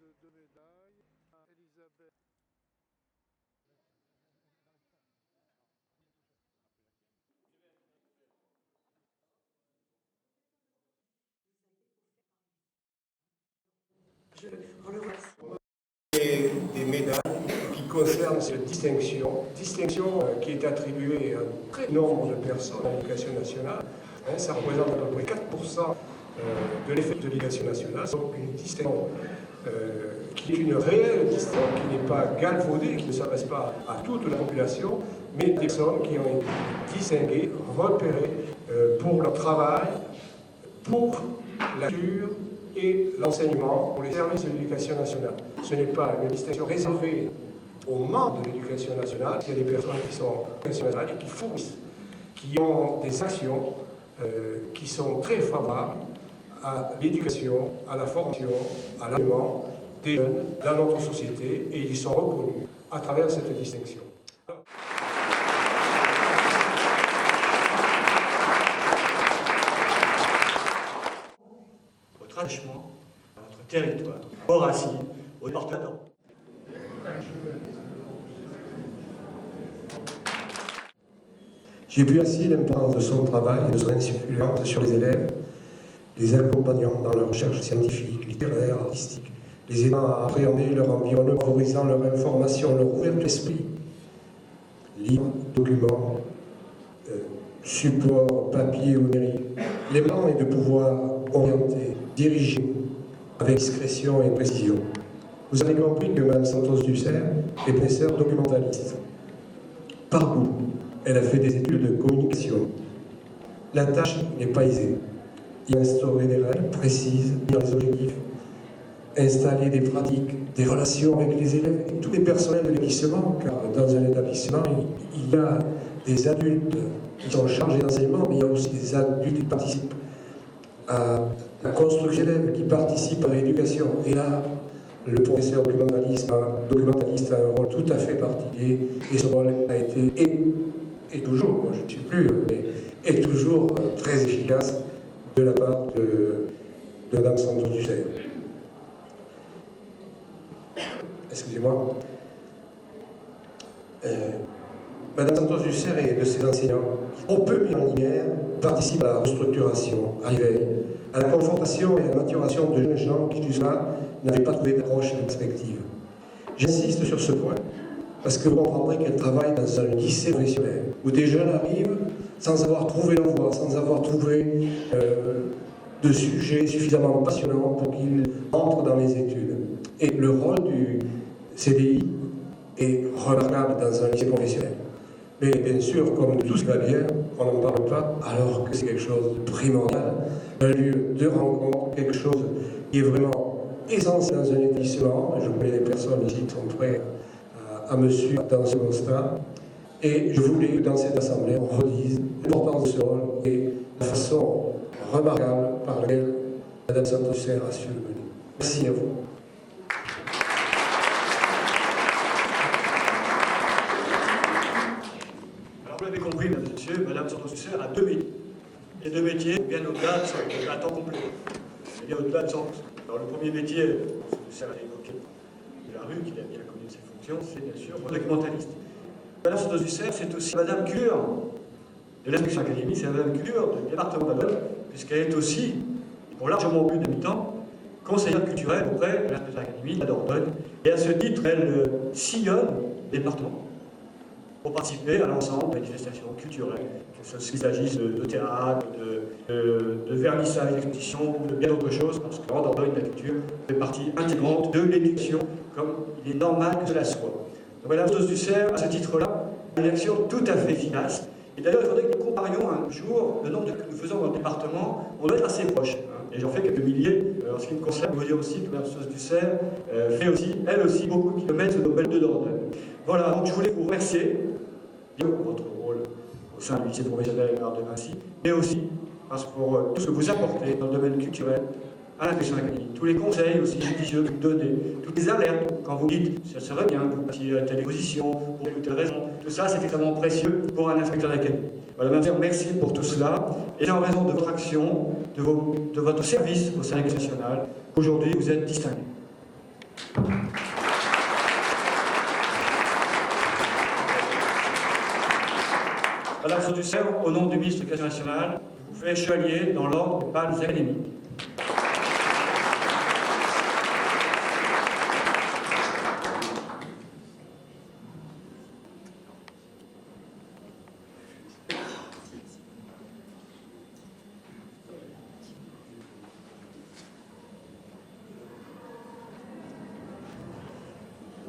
de médaille à Elisabeth. Des médailles qui concernent cette distinction qui est attribuée à un très nombre de personnes à l'éducation nationale. Ça représente à peu près 4% de l'effectif de l'éducation nationale, donc une distinction qui est une réelle distinction, qui n'est pas galvaudée, qui ne s'adresse pas à toute la population, mais des personnes qui ont été distinguées, repérées pour leur travail, pour la culture et l'enseignement pour les services de l'éducation nationale. Ce n'est pas une distinction réservée aux membres de l'éducation nationale. Il y a des personnes qui sont nationales et qui fournissent, qui ont des actions qui sont très favorables à l'éducation, à la formation, à l'enseignement des jeunes dans notre société, et ils sont reconnus à travers cette distinction. Votre attachement à notre territoire, aux racines, aux départements. J'ai vu ainsi l'importance de son travail et de son influence sur les élèves, les accompagnant dans leurs recherches scientifiques, littéraires, artistiques, les aidant à appréhender leur environnement, favorisant leur information, leur ouverture d'esprit. Livres, documents, supports, papier ou numérique. L'important est de pouvoir orienter, diriger avec discrétion et précision. Vous avez compris que Mme Santos Dussert est professeure documentaliste. Par goût, elle a fait des études de communication. La tâche n'est pas aisée. Il faut instaurer des règles précises, dire les objectifs, installer des pratiques, des relations avec les élèves et tous les personnels de l'établissement, car dans un établissement, il y a des adultes qui sont chargés d'enseignement, mais il y a aussi des adultes qui participent à la construction des élèves, qui participent à l'éducation. Et là, le professeur documentaliste a un rôle tout à fait particulier, et ce rôle a été, et toujours, moi je ne suis plus, mais est toujours très efficace de la part de Mme Santos Dussert. Excusez-moi. Mme Santos Dussert et de ses enseignants, on peut mis en lumière, participent à la restructuration, à l'éveil, à la confrontation et à la maturation de jeunes gens qui jusque-là n'avaient pas trouvé d'approche et de perspective. J'insiste sur ce point, parce que vous comprendrez qu'elle travaille dans un lycée professionnel, où des jeunes arrivent sans avoir trouvé leur voie, sans avoir trouvé de sujet suffisamment passionnant pour qu'ils entrent dans les études. Et le rôle du CDI est remarquable dans un lycée professionnel. Mais bien sûr, comme tout ce qui va bien, on n'en parle pas, alors que c'est quelque chose de primordial, un lieu de rencontre, quelque chose qui est vraiment essentiel dans un établissement. Je connais des personnes ici qui sont prêtes à me suivre dans ce constat. Et je voulais que dans cette assemblée, on redise l'importance de ce rôle et la façon remarquable par laquelle Mme Santos Dussert a su le mener. Merci à vous. Alors vous l'avez compris, mesdames et messieurs, Mme Santos Dussert a deux métiers. Et deux métiers bien au-delà de temps complet. Et bien au-delà de 100%. Alors le premier métier, Santos Dussert a évoqué de la rue, qu'il a bien connu de ses fonctions, c'est bien sûr documentaliste. Mme Santos Dussert, c'est aussi Madame Culture de l'instruction académique, c'est Madame Culture du département d'Allogne, puisqu'elle est aussi, pour largement plus de mi-temps, conseillère culturelle auprès de l'instruction académique de la Dordogne. Et à ce titre, elle sillonne le département pour participer à l'ensemble des manifestations culturelles, qu'il s'agisse de théâtre, de vernissage, d'exposition ou de bien d'autres choses, parce que en Dordogne, la culture fait partie intégrante de l'éducation, comme il est normal que cela soit. Donc Mme Santos Dussert, à ce titre-là, a une action tout à fait efficace. Et d'ailleurs, il faudrait que nous comparions un jour le nombre que nous faisons dans le département. On doit être assez proche. Et j'en fais quelques milliers. En ce qui me concerne, je veux dire aussi que Mme Santos Dussert fait aussi, elle aussi, beaucoup de kilomètres de belles de Dordogne. Voilà, donc je voulais vous remercier pour votre rôle au sein du lycée professionnel de Vinci, mais aussi parce que pour tout ce que vous apportez dans le domaine culturel à l'instruction académique. Tous les conseils aussi judicieux que vous donnez, toutes les alertes, quand vous dites ça serait bien que vous passiez à telle position, pour telle ou telle raison, tout ça c'est extrêmement précieux pour un inspecteur d'académie. Voilà, Madame, merci pour tout cela. Et en raison de votre action, de votre service au sein de l'Éducation nationale, aujourd'hui vous êtes distingué. Madame Sautusser, au nom du ministre de l'Éducation nationale, je vous fais chevalier dans l'ordre des palmes académiques.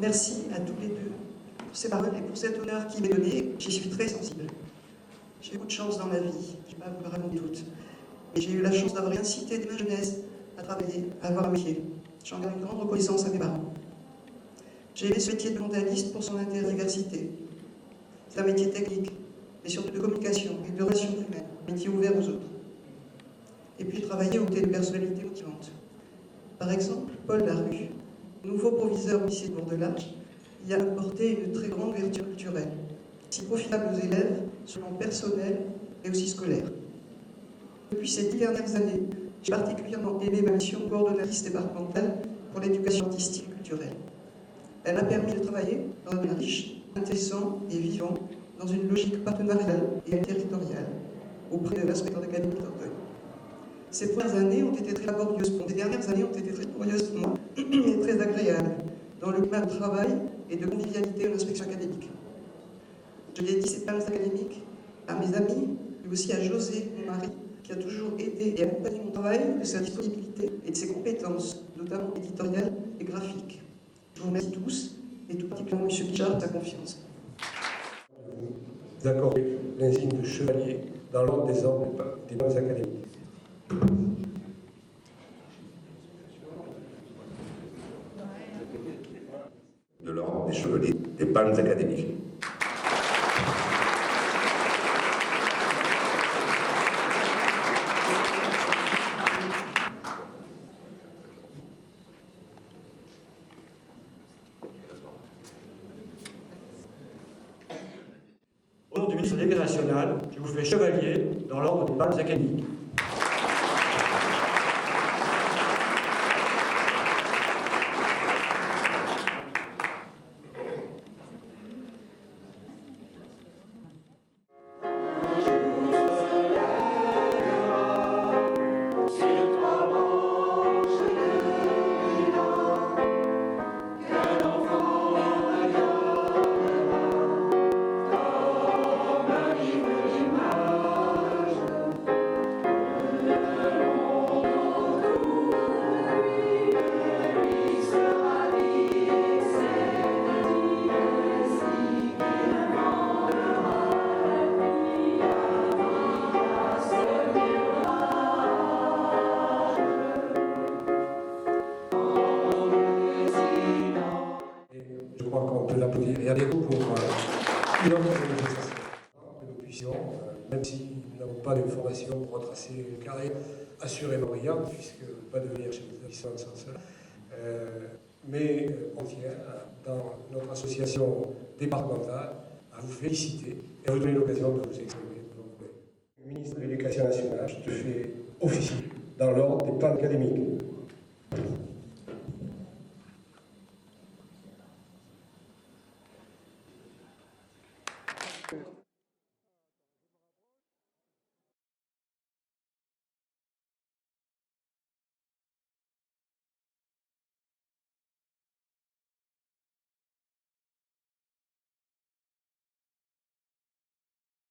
Merci à tous les deux pour ces paroles et pour cet honneur qui m'est donné. J'y suis très sensible. J'ai eu beaucoup de chance dans ma vie, je ne vais pas vous le raconter toutes. Et j'ai eu la chance d'avoir incité dès ma jeunesse à travailler, à avoir un métier. J'en garde une grande reconnaissance à mes parents. J'ai aimé ce métier de journaliste pour son intérêt à la diversité. C'est un métier technique, mais surtout de communication et de relations humaines, un métier ouvert aux autres. Et puis j'ai travaillé aux côtés de personnalités motivantes. Par exemple, Paul Larue, nouveau proviseur au lycée de Bourg-de-l'Arche, y a apporté une très grande vertu culturelle, si profitable aux élèves sur le plan personnel et aussi scolaire. Depuis ces 10 dernières années, j'ai particulièrement aimé ma mission coordonnatrice départementale pour l'éducation artistique et culturelle. Elle m'a permis de travailler dans un domaine riche, intéressant et vivant, dans une logique partenariale et territoriale, auprès de l'inspecteur d'académie d'Orgueil. Ces premières années ont été très laborieuses pour moi, ces dernières années ont été très laborieuses pour moi, et très agréables, dans le climat de travail et de convivialité de l'inspection académique. Je dédie ces palmes académiques à mes amis, mais aussi à José, mon mari, qui a toujours aidé et accompagné mon travail de sa disponibilité et de ses compétences, notamment éditoriales et graphiques. Je vous remercie tous, et tout particulièrement M. Guichard de sa confiance. Vous accordez l'insigne de chevalier dans l'ordre des ordres des palmes académiques. De l'ordre des chevaliers des palmes académiques. Au nom du ministre de l'Éducation nationale, je vous fais chevalier dans l'ordre des palmes académiques. Je crois qu'on peut l'applaudir. Et allez-vous pour une autre manifestation que nous puissions, même si nous n'avons pas de formation pour retracer une carrière assurément brillante, puisque pas devenir chef d'établissement sans cela. Mais on tient, dans notre association départementale, à vous féliciter et à vous donner l'occasion de vous exprimer. Le ministre de l'Éducation nationale, je te fais officier dans l'ordre des palmes académiques.